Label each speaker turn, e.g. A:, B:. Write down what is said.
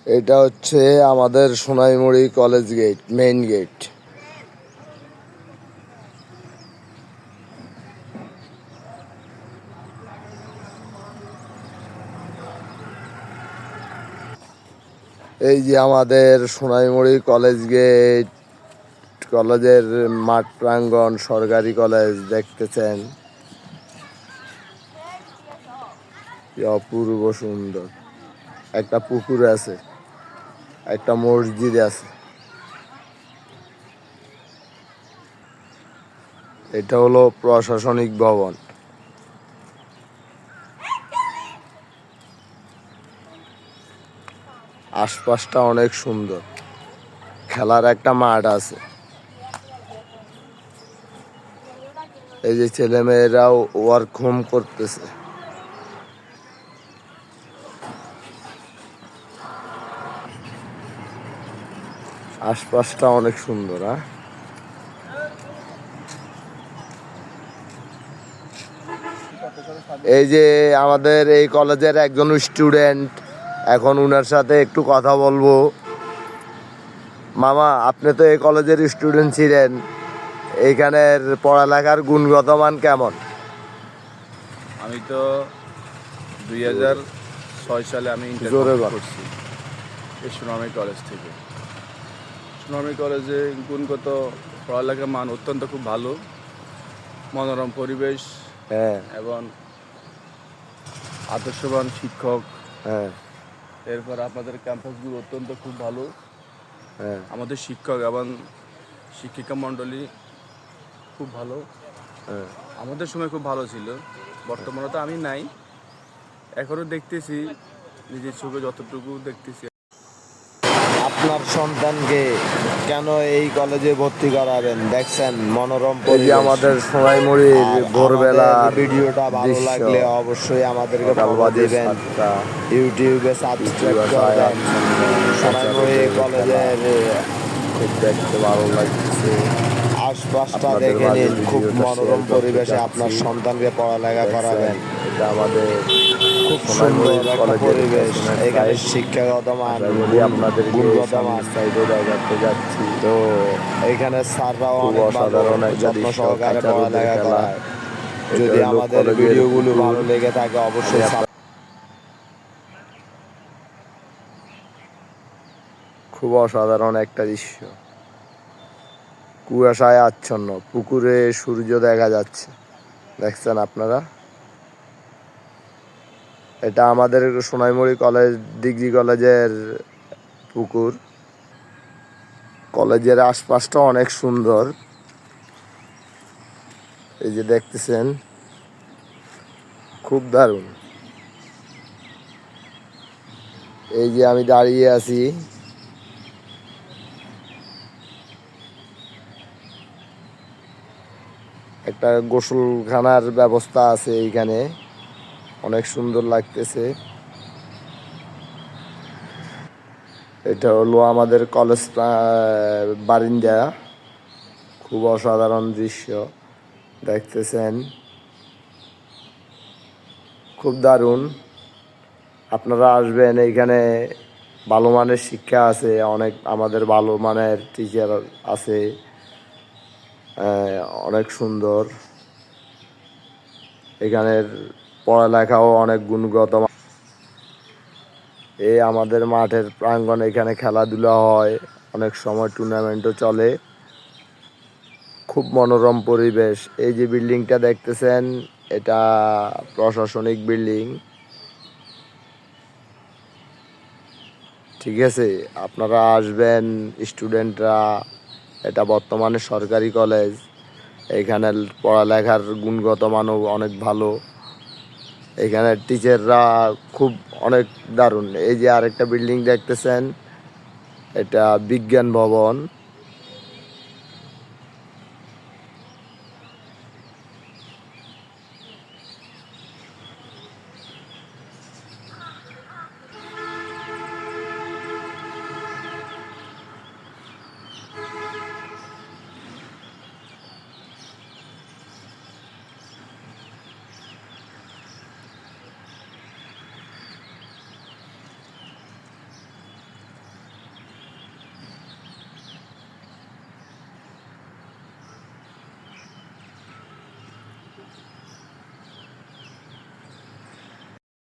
A: এটা হচ্ছে আমাদের Sonaimuri college gate, main gate. এই যে আমাদের সোনাইমুড়ি কলেজ গেট, কলেজের মাঠ প্রাঙ্গণ, সরকারি কলেজ দেখতেছেন, কি অপূর্ব সুন্দর। একটা পুকুর আছে, একটা মসজিদ আছে। এটা হলো প্রশাসনিক ভবন। আশপাশটা অনেক সুন্দর, খেলার একটা মাঠ আছে। এই যে ছেলেমেয়েরাও ওয়ার্ক হোম করতেছে। আশপাশটা অনেক সুন্দর। এই যে আমাদের এই কলেজের একজন স্টুডেন্ট, এখন উনার সাথে একটু কথা বলবো। মামা, আপনি তো এই কলেজের স্টুডেন্ট ছিলেন, এইখানের পড়ালেখার গুণগত মান কেমন?
B: আমি তো 2006 সালে আমি ইন্টার করছি এই সুনামি কলেজ থেকে। সুনামি কলেজে গুণগত পড়ালেখার মান অত্যন্ত খুব ভালো, মনোরম পরিবেশ এবং আদর্শবান শিক্ষক। এরপর আপনাদের ক্যাম্পাসগুলো অত্যন্ত খুব ভালো। আমাদের শিক্ষক এবং শিক্ষিকা মণ্ডলী খুব ভালো। আমাদের সময় খুব ভালো ছিল, বর্তমানে তো আমি নাই, এখনো দেখতেছি, নিজের চোখে যতটুকু দেখতেছি।
A: আপনার সন্তানকে কেন এই কলেজে ভর্তি করাবেন? দেখছেন মনোরম পরিবেশ, আমাদের সোনাইমুড়ির ভোরবেলা। ভিডিওটা ভালো লাগলে অবশ্যই আমাদেরকে ফলো দিবেন, ইউটিউবে সাবস্ক্রাইব করবেন। সোনাইমুড়ি কলেজের খুব দেখতে ভালো লাগছে, আশপাশটা দেখে নিন, খুব মনোরম পরিবেশে আপনার সন্তানকে পড়ালেখা করাবেন। এটা আমাদের খুব সুন্দর একটা পরিবেশ। এখানে শিক্ষাগত মান, আপনাদের গুণগত মান সাইডে দেখাতে যাচ্ছি। তো এখানে স্যাররাও অনেক অসাধারণ, যত্ন সহকারে পড়ালেখা করায়। যদি আমাদের ভিডিওগুলো ভালো লেগে থাকে অবশ্যই। খুব অসাধারণ একটা দৃশ্য, কুয়াশায় আচ্ছন্ন, পুকুরে সূর্য দেখা যাচ্ছে, দেখছেন আপনারা? এটা আমাদের সোনাইমুড়ি কলেজ, ডিগ্রি কলেজের পুকুর। কলেজের আশপাশটা অনেক সুন্দর, এই যে দেখতেছেন, খুব দারুণ। এই যে আমি দাঁড়িয়ে আছি, একটা গোসলখানার ব্যবস্থা আছে এইখানে, অনেক সুন্দর লাগতেছে। এটা হলো আমাদের কলেজ বারিন্দা, খুব অসাধারণ দৃশ্য দেখতেছেন, খুব দারুণ। আপনারা আসবেন, এইখানে ভালো মানের শিক্ষা আছে, অনেক আমাদের ভালো মানের টিচার আছে, অনেক সুন্দর। এখানের পড়ালেখাও অনেক গুণগত। এই আমাদের মাঠের প্রাঙ্গণ, এখানে খেলাধুলা হয়, অনেক সময় টুর্নামেন্টও চলে, খুব মনোরম পরিবেশ। এই যে বিল্ডিংটা দেখতেছেন, এটা প্রশাসনিক বিল্ডিং, ঠিক আছে? আপনারা আসবেন স্টুডেন্টরা, এটা বর্তমানে সরকারি কলেজ, এখানে পড়ালেখার গুণগত মানও অনেক ভালো, এখানে টিচাররা খুব অনেক দারুণ। এই যে আরেকটা বিল্ডিং দেখতেছেন, এটা বিজ্ঞান ভবন।